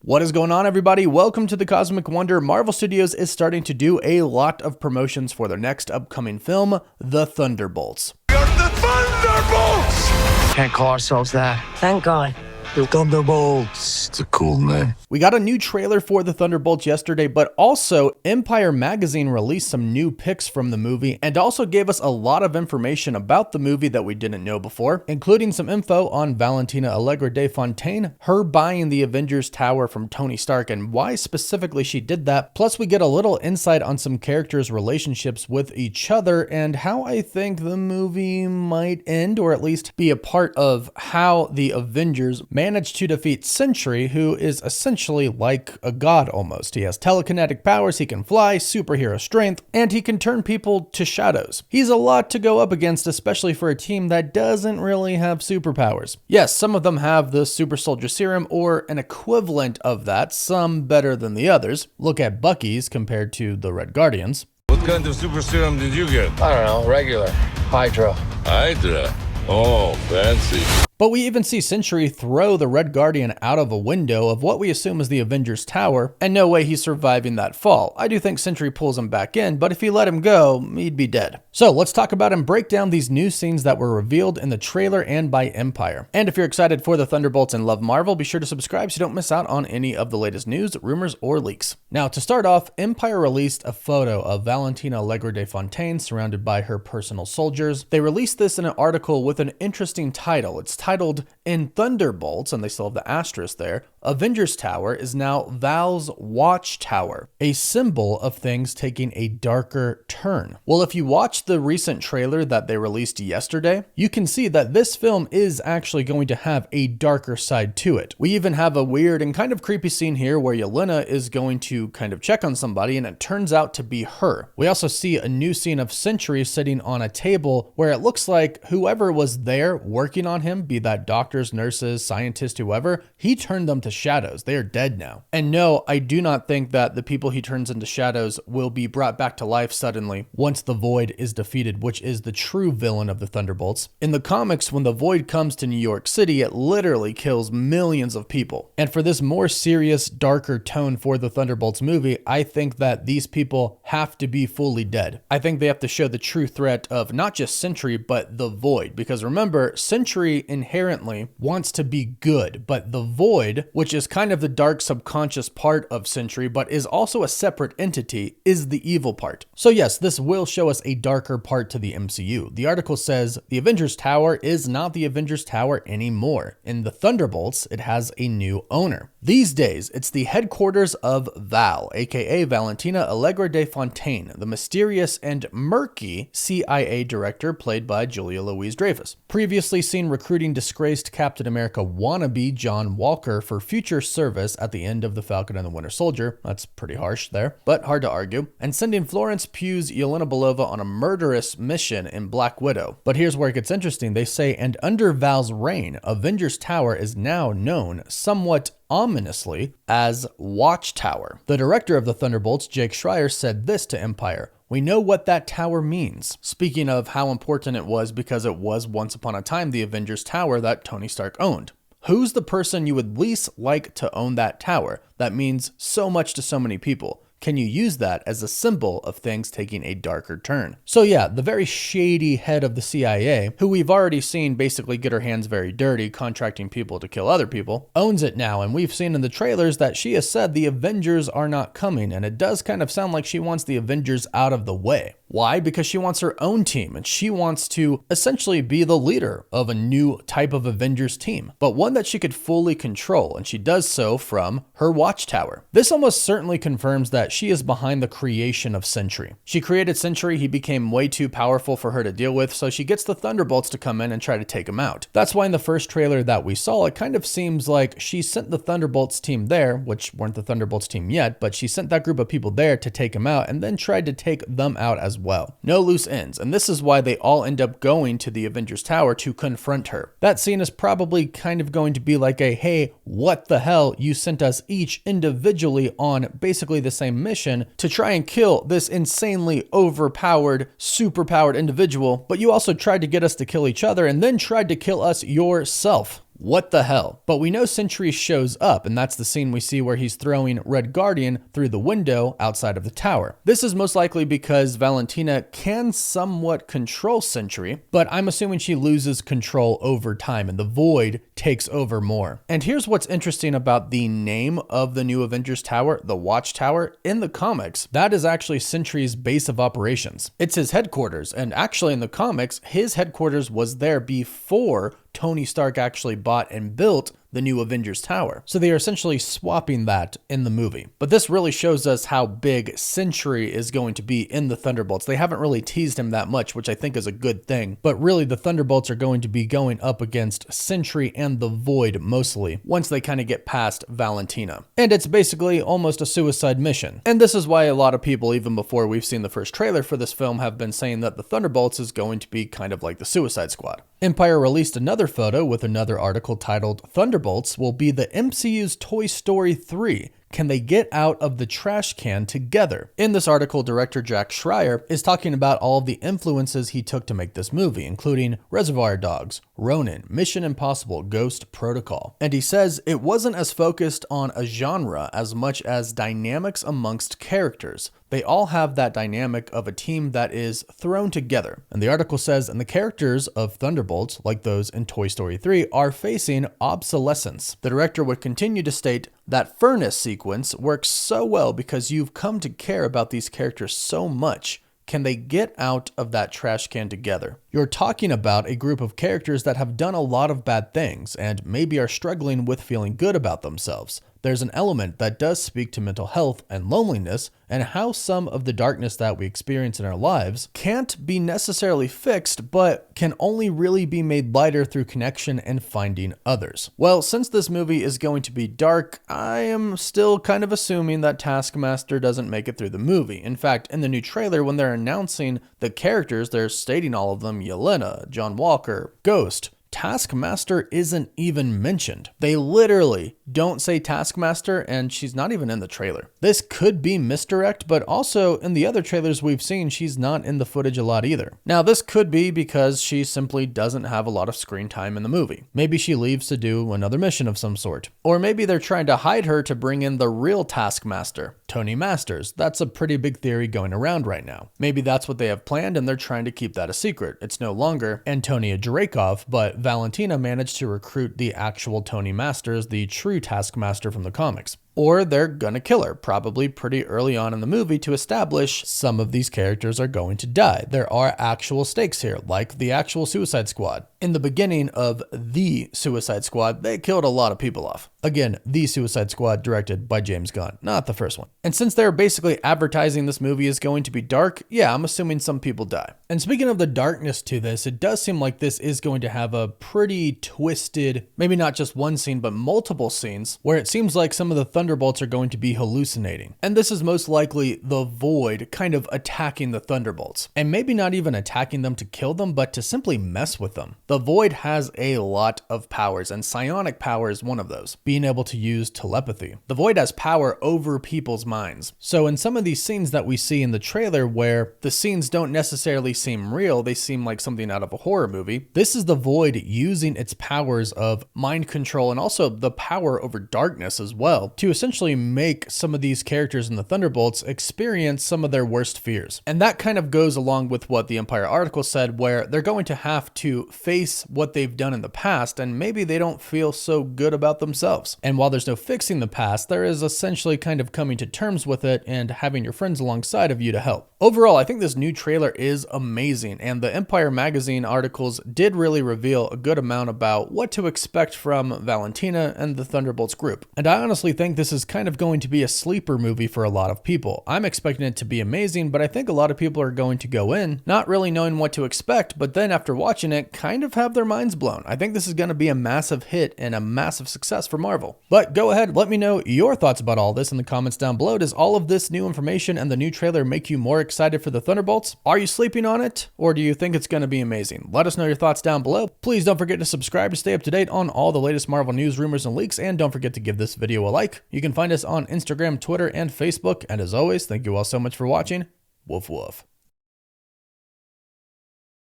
What is going on, everybody? Welcome to the Cosmic Wonder. Marvel Studios is starting to do a lot of promotions for their next upcoming film, The Thunderbolts. We are the Thunderbolts! Can't call ourselves that. Thank God. The Thunderbolts. It's a cool name. We got a new trailer for The Thunderbolts yesterday, but also Empire magazine released some new pics from the movie and also gave us a lot of information about the movie that we didn't know before, including some info on Valentina Allegra de Fontaine, her buying the Avengers Tower from Tony Stark and why specifically she did that. Plus we get a little insight on some characters' relationships with each other and how I think the movie might end, or at least be a part of how the Avengers managed to defeat Sentry, who is essentially like a god almost. He has telekinetic powers, he can fly, superhero strength, and he can turn people to shadows. He's a lot to go up against, especially for a team that doesn't really have superpowers. Yes, some of them have the super soldier serum or an equivalent of that, some better than the others. Look at Bucky's compared to the Red Guardians. What kind of super serum did you get? I don't know, regular. Hydra. Hydra. Oh, fancy. But we even see Sentry throw the Red Guardian out of a window of what we assume is the Avengers Tower, and no way he's surviving that fall. I do think Sentry pulls him back in, but if he let him go, he'd be dead. So let's talk about and break down these new scenes that were revealed in the trailer and by Empire. And if you're excited for the Thunderbolts and love Marvel, be sure to subscribe so you don't miss out on any of the latest news, rumors, or leaks. Now, to start off, Empire released a photo of Valentina Allegra de Fontaine surrounded by her personal soldiers. They released this in an article with an interesting title. It's titled "In Thunderbolts," and they still have the asterisk there, Avengers Tower is now Val's Watchtower, a symbol of things taking a darker turn. Well, if you watch the recent trailer that they released yesterday, you can see that this film is actually going to have a darker side to it. We even have a weird and kind of creepy scene here where Yelena is going to kind of check on somebody and it turns out to be her. We also see a new scene of Sentry sitting on a table where it looks like whoever was there working on him, be that doctors, nurses, scientists, whoever, he turned them to shadows. They are dead now. And no, I do not think that the people he turns into shadows will be brought back to life suddenly once the Void is defeated, which is the true villain of the Thunderbolts. In the comics, when the Void comes to New York City, it literally kills millions of people. And for this more serious, darker tone for the Thunderbolts movie, I think that these people have to be fully dead. I think they have to show the true threat of not just Sentry, but the Void. Because remember, Sentry inherently wants to be good, but the Void, which is kind of the dark subconscious part of Sentry, but is also a separate entity, is the evil part. So yes, this will show us a darker part to the MCU. The article says the Avengers Tower is not the Avengers Tower anymore. In the Thunderbolts, it has a new owner. These days, it's the headquarters of Val, aka Valentina Allegra de Fontaine, the mysterious and murky CIA director played by Julia Louis-Dreyfus. Previously seen recruiting disgraced Captain America wannabe John Walker for future service at the end of The Falcon and the Winter Soldier. That's pretty harsh there, but hard to argue. And sending Florence Pugh's Yelena Belova on a murderous mission in Black Widow. But here's where it gets interesting. They say, and under Val's reign, Avengers Tower is now known somewhat ominously as Watchtower. The director of the Thunderbolts, Jake Schreier, said this to Empire: "We know what that tower means." Speaking of how important it was because it was once upon a time the Avengers Tower that Tony Stark owned. Who's the person you would least like to own that tower that means so much to so many people? Can you use that as a symbol of things taking a darker turn? So yeah, the very shady head of the CIA, who we've already seen basically get her hands very dirty contracting people to kill other people, owns it now, and we've seen in the trailers that she has said the Avengers are not coming, and it does kind of sound like she wants the Avengers out of the way. Why? Because she wants her own team, and she wants to essentially be the leader of a new type of Avengers team, but one that she could fully control, and she does so from her Watchtower. This almost certainly confirms that she is behind the creation of Sentry. She created Sentry, he became way too powerful for her to deal with, so she gets the Thunderbolts to come in and try to take him out. That's why in the first trailer that we saw, it kind of seems like she sent the Thunderbolts team there, which weren't the Thunderbolts team yet, but she sent that group of people there to take him out and then tried to take them out as well. No loose ends, and this is why they all end up going to the Avengers Tower to confront her. That scene is probably kind of going to be like a, hey, what the hell, you sent us each individually on basically the same mission to try and kill this insanely overpowered, superpowered individual, but you also tried to get us to kill each other and then tried to kill us yourself. What the hell? But we know Sentry shows up, and that's the scene we see where he's throwing Red Guardian through the window outside of the tower. This is most likely because Valentina can somewhat control Sentry, but I'm assuming she loses control over time and the Void takes over more. And here's what's interesting about the name of the new Avengers Tower, the Watchtower. In the comics, that is actually Sentry's base of operations. It's his headquarters, and actually in the comics, his headquarters was there before Tony Stark actually bought and built the new Avengers Tower. So they are essentially swapping that in the movie. But this really shows us how big Sentry is going to be in the Thunderbolts. They haven't really teased him that much, which I think is a good thing. But really the Thunderbolts are going to be going up against Sentry and the Void mostly, once they kind of get past Valentina. And it's basically almost a suicide mission. And this is why a lot of people, even before we've seen the first trailer for this film, have been saying that the Thunderbolts is going to be kind of like the Suicide Squad. Empire released another photo with another article titled "Thunderbolts will be the MCU's Toy Story 3. Can they get out of the trash can together?" In this article, director Jack Schreier is talking about all of the influences he took to make this movie, including Reservoir Dogs, Ronin, Mission Impossible, Ghost Protocol. And he says it wasn't as focused on a genre as much as dynamics amongst characters. They all have that dynamic of a team that is thrown together. And the article says, and the characters of Thunderbolts, like those in Toy Story 3, are facing obsolescence. The director would continue to state, that furnace sequence works so well because you've come to care about these characters so much. Can they get out of that trash can together? You're talking about a group of characters that have done a lot of bad things and maybe are struggling with feeling good about themselves. There's an element that does speak to mental health and loneliness and how some of the darkness that we experience in our lives can't be necessarily fixed, but can only really be made lighter through connection and finding others. Well, since this movie is going to be dark, I am still kind of assuming that Taskmaster doesn't make it through the movie. In fact, in the new trailer, when they're announcing the characters, they're stating all of them: Yelena, John Walker, Ghost. Taskmaster isn't even mentioned. They literally don't say Taskmaster, and she's not even in the trailer. This could be misdirect, but also in the other trailers we've seen, she's not in the footage a lot either. Now, this could be because she simply doesn't have a lot of screen time in the movie. Maybe she leaves to do another mission of some sort. Or maybe they're trying to hide her to bring in the real Taskmaster, Tony Masters. That's a pretty big theory going around right now. Maybe that's what they have planned and they're trying to keep that a secret. It's no longer Antonia Dreykov, but Valentina managed to recruit the actual Tony Masters, the true Taskmaster from the comics. Or they're gonna kill her, probably pretty early on in the movie, to establish some of these characters are going to die. There are actual stakes here, like the actual Suicide Squad. In the beginning of the Suicide Squad, they killed a lot of people off. Again, the Suicide Squad directed by James Gunn, not the first one. And since they're basically advertising this movie is going to be dark, yeah, I'm assuming some people die. And speaking of the darkness to this, it does seem like this is going to have a pretty twisted, maybe not just one scene, but multiple scenes, where it seems like some of the Thunderbolts are going to be hallucinating. And this is most likely the Void kind of attacking the Thunderbolts. And maybe not even attacking them to kill them, but to simply mess with them. The Void has a lot of powers, and psionic power is one of those, being able to use telepathy. The Void has power over people's minds. So in some of these scenes that we see in the trailer where the scenes don't necessarily seem real, they seem like something out of a horror movie, this is the Void using its powers of mind control and also the power over darkness as well to essentially make some of these characters in the Thunderbolts experience some of their worst fears. And that kind of goes along with what the Empire article said, where they're going to have to face what they've done in the past, and maybe they don't feel so good about themselves. And while there's no fixing the past, there is essentially kind of coming to terms with it and having your friends alongside of you to help. Overall, I think this new trailer is amazing, and the Empire magazine articles did really reveal a good amount about what to expect from Valentina and the Thunderbolts group. And I honestly think this is kind of going to be a sleeper movie for a lot of people. I'm expecting it to be amazing, but I think a lot of people are going to go in not really knowing what to expect, but then after watching it, kind of have their minds blown. I think this is going to be a massive hit and a massive success for Marvel. But go ahead, let me know your thoughts about all this in the comments down below. Does all of this new information and the new trailer make you more excited for the Thunderbolts? Are you sleeping on it, or do you think it's going to be amazing? Let us know your thoughts down below. Please don't forget to subscribe to stay up to date on all the latest Marvel news, rumors, and leaks, and don't forget to give this video a like. You can find us on Instagram, Twitter, and Facebook, and as always, thank you all so much for watching. Woof woof.